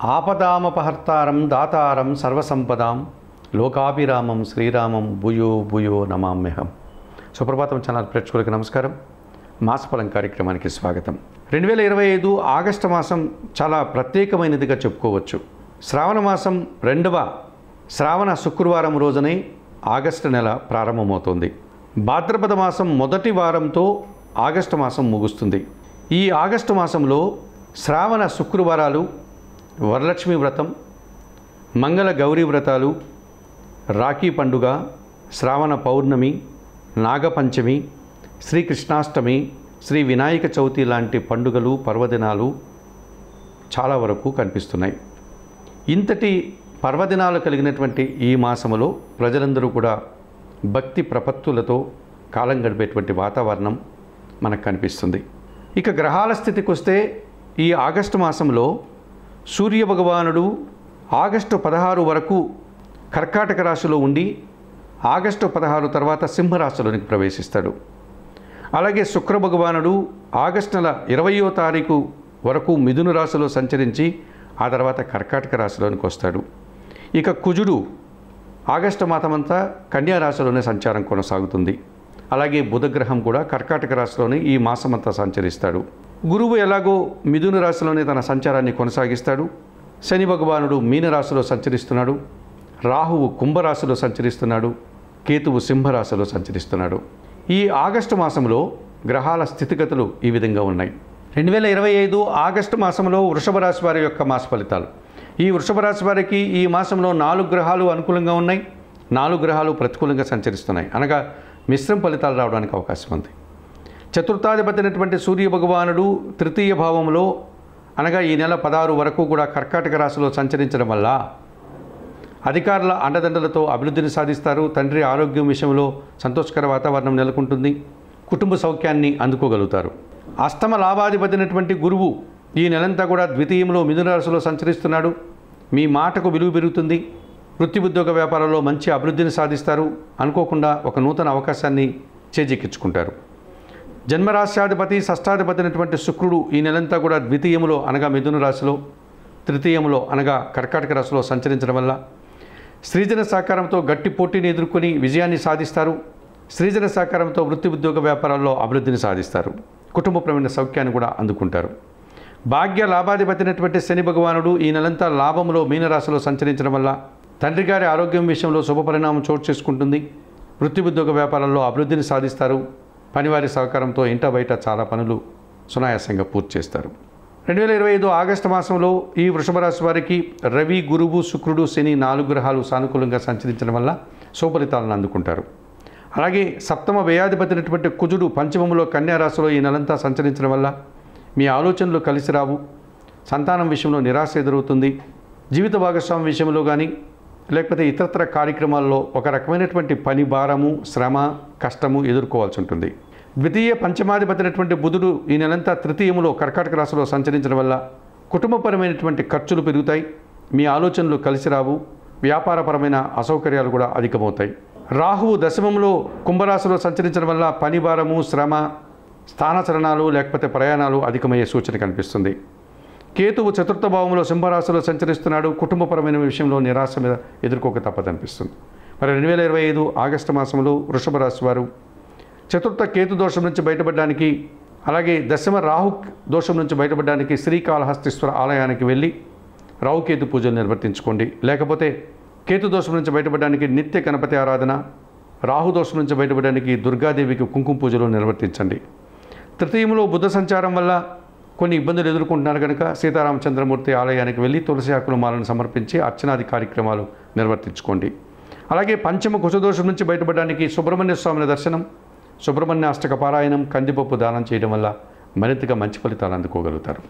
ఆపదామపహర్తారం దాతారం సర్వసంపదాం లోకాభిరామం శ్రీరామం భూయో భూయో నమామ్యహం. సుప్రభాతం ఛానల్ ప్రేక్షకులకు నమస్కారం. మాసఫలం కార్యక్రమానికి స్వాగతం. 2025 ఆగస్టు మాసం చాలా ప్రత్యేకమైనదిగా చెప్పుకోవచ్చు. శ్రావణ మాసం 2వ శ్రావణ శుక్రవారం రోజునే ఆగస్టు నెల ప్రారంభమవుతుంది. భాద్రపద మాసం మొదటి వారంతో ఆగస్టు మాసం ముగుస్తుంది. ఈ ఆగస్టు మాసంలో శ్రావణ శుక్రవారాలు వరలక్ష్మి వ్రతం, మంగళ గౌరీ వ్రతాలు, రాఖీ పండుగ, శ్రావణ పౌర్ణమి, నాగపంచమి, శ్రీకృష్ణాష్టమి, శ్రీ వినాయక చవితి లాంటి పండుగలు పర్వదినాలు చాలా వరకు కనిపిస్తున్నాయి. ఇంతటి పర్వదినాలు కలిగినటువంటి ఈ మాసములో ప్రజలందరూ కూడా భక్తి ప్రపత్తులతో కాలం గడిపేటువంటి వాతావరణం మనకు కనిపిస్తుంది. ఇక గ్రహాల స్థితికి వస్తే ఈ ఆగస్టు మాసంలో సూర్య భగవానుడు ఆగస్టు 16 వరకు కర్కాటక రాశిలో ఉండి ఆగస్టు 16 తర్వాత సింహరాశిలోనికి ప్రవేశిస్తాడు. అలాగే శుక్ర భగవానుడు ఆగస్టు నెల 20వ తారీఖు వరకు మిథున రాశిలో సంచరించి ఆ తర్వాత కర్కాటక రాశిలోనికి వస్తాడు. ఇక కుజుడు ఆగస్టు మాసమంతా కన్యా రాశిలోనే సంచారం కొనసాగుతుంది. అలాగే బుధగ్రహం కూడా కర్కాటక రాశిలోనే ఈ మాసమంతా సంచరిస్తాడు. గురువు ఎలాగో మిథున రాశిలోనే తన సంచారాన్ని కొనసాగిస్తాడు. శని భగవానుడు మీనరాశిలో సంచరిస్తున్నాడు. రాహువు కుంభరాశిలో సంచరిస్తున్నాడు. కేతువు సింహరాశిలో సంచరిస్తున్నాడు. ఈ ఆగస్టు మాసంలో గ్రహాల స్థితిగతులు ఈ విధంగా ఉన్నాయి. 2025 ఆగస్టు మాసంలో వృషభ రాశి వారి యొక్క మాస ఫలితాలు. ఈ వృషభ రాశి వారికి ఈ మాసంలో 4 గ్రహాలు అనుకూలంగా ఉన్నాయి, 4 గ్రహాలు ప్రతికూలంగా సంచరిస్తున్నాయి. అనగా మిశ్రమ ఫలితాలు రావడానికి అవకాశం ఉంది. చతుర్థాధిపతి అయినటువంటి సూర్య భగవానుడు తృతీయ భావంలో అనగా ఈ నెల 16 వరకు కూడా కర్కాటక రాశిలో సంచరించడం వల్ల అధికారుల అండదండలతో అభివృద్ధిని సాధిస్తారు. తండ్రి ఆరోగ్యం విషయంలో సంతోషకర వాతావరణం నెలకొంటుంది. కుటుంబ సౌఖ్యాన్ని అందుకోగలుగుతారు. అష్టమ లాభాధిపతి అయినటువంటి గురువు ఈ నెలంతా కూడా ద్వితీయంలో మిథున రాశిలో సంచరిస్తున్నాడు. మీ మాటకు విలువ పెరుగుతుంది. వృత్తి ఉద్యోగ వ్యాపారాల్లో మంచి అభివృద్ధిని సాధిస్తారు. అనుకోకుండా ఒక నూతన అవకాశాన్ని చేజిక్కించుకుంటారు. జన్మరాశ్యాధిపతి షష్టాధిపతి అయినటువంటి శుక్రుడు ఈ నెలంతా కూడా ద్వితీయంలో అనగా మిథున రాశిలో, తృతీయంలో అనగా కర్కాటక రాశిలో సంచరించడం వల్ల స్త్రీజన సహకారంతో గట్టి పోటీని ఎదుర్కొని విజయాన్ని సాధిస్తారు. స్త్రీజన సహకారంతో వృత్తి ఉద్యోగ వ్యాపారాల్లో అభివృద్ధిని సాధిస్తారు. కుటుంబపరమైన సౌఖ్యాన్ని కూడా అందుకుంటారు. భాగ్య లాభాధిపతి అయినటువంటి శని భగవానుడు ఈ నెలంతా లాభంలో మీనరాశిలో సంచరించడం వల్ల తండ్రి గారి ఆరోగ్యం విషయంలో శుభ పరిణామం చోటు చేసుకుంటుంది. వృత్తి ఉద్యోగ వ్యాపారాల్లో అభివృద్ధిని సాధిస్తారు. పనివారి సహకారంతో ఇంట బయట చాలా పనులు సునాయాసంగా పూర్తి చేస్తారు. 2025 ఆగస్టు మాసంలో ఈ వృషభ రాశి వారికి రవి, గురువు, శుక్రుడు, శని 4 గ్రహాలు సానుకూలంగా సంచరించడం వల్ల సుఫలితాలను అందుకుంటారు. అలాగే సప్తమ వ్యయాధిపతి అయినటువంటి కుజుడు పంచమంలో కన్యా రాశిలో ఈ నెలంతా సంచరించడం వల్ల మీ ఆలోచనలు కలిసి రావు. సంతానం విషయంలో నిరాశ ఎదురవుతుంది. జీవిత భాగస్వామి విషయంలో కానీ లేకపోతే ఇతరత్ర కార్యక్రమాల్లో ఒక రకమైనటువంటి పని భారము, శ్రమ, కష్టము ఎదుర్కోవాల్సి ఉంటుంది. ద్వితీయ పంచమాధిపతి అయినటువంటి బుధుడు ఈ నెలంతా తృతీయములో కర్కాటక రాశిలో సంచరించడం వల్ల కుటుంబపరమైనటువంటి ఖర్చులు పెరుగుతాయి. మీ ఆలోచనలు కలిసి రావు. వ్యాపారపరమైన అసౌకర్యాలు కూడా అధికమవుతాయి. రాహువు దశమంలో కుంభరాశిలో సంచరించడం వల్ల పని భారము, శ్రమ, స్థానచలనాలు లేకపోతే ప్రయాణాలు అధికమయ్యే సూచన కనిపిస్తుంది. కేతువు చతుర్థ భావంలో సింహరాశిలో సంచరిస్తున్నాడు. కుటుంబపరమైన విషయంలో నిరాశ మీద ఎదుర్కోక తప్పదనిపిస్తుంది. మరి 2025 ఆగస్టు మాసంలో వృషభ రాశి వారు చతుర్థ కేతు దోషం నుంచి బయటపడడానికి, అలాగే దశమ రాహు దోషం నుంచి బయటపడడానికి శ్రీకాళహస్తీశ్వర ఆలయానికి వెళ్ళి రాహుకేతు పూజలు నిర్వర్తించుకోండి. లేకపోతే కేతు దోషం నుంచి బయటపడడానికి నిత్య గణపతి ఆరాధన, రాహు దోషం నుంచి బయటపడడానికి దుర్గాదేవికి కుంకుమ పూజలు నిర్వర్తించండి. తృతీయంలో బుధ సంచారం వల్ల కొన్ని ఇబ్బందులు ఎదుర్కొంటున్నారు కనుక సీతారామచంద్రమూర్తి ఆలయానికి వెళ్ళి తులసి ఆకుల మాలను సమర్పించి అర్చనాది కార్యక్రమాలు నిర్వర్తించుకోండి. అలాగే పంచమ కుశదోషం నుంచి బయటపడడానికి సుబ్రహ్మణ్య స్వామిని దర్శనం, సుబ్రహ్మణ్య అష్టక పారాయణం, కందిపప్పు దానం చేయడం వల్ల మరింతగా మంచి ఫలితాలు అందుకోగలుగుతారు.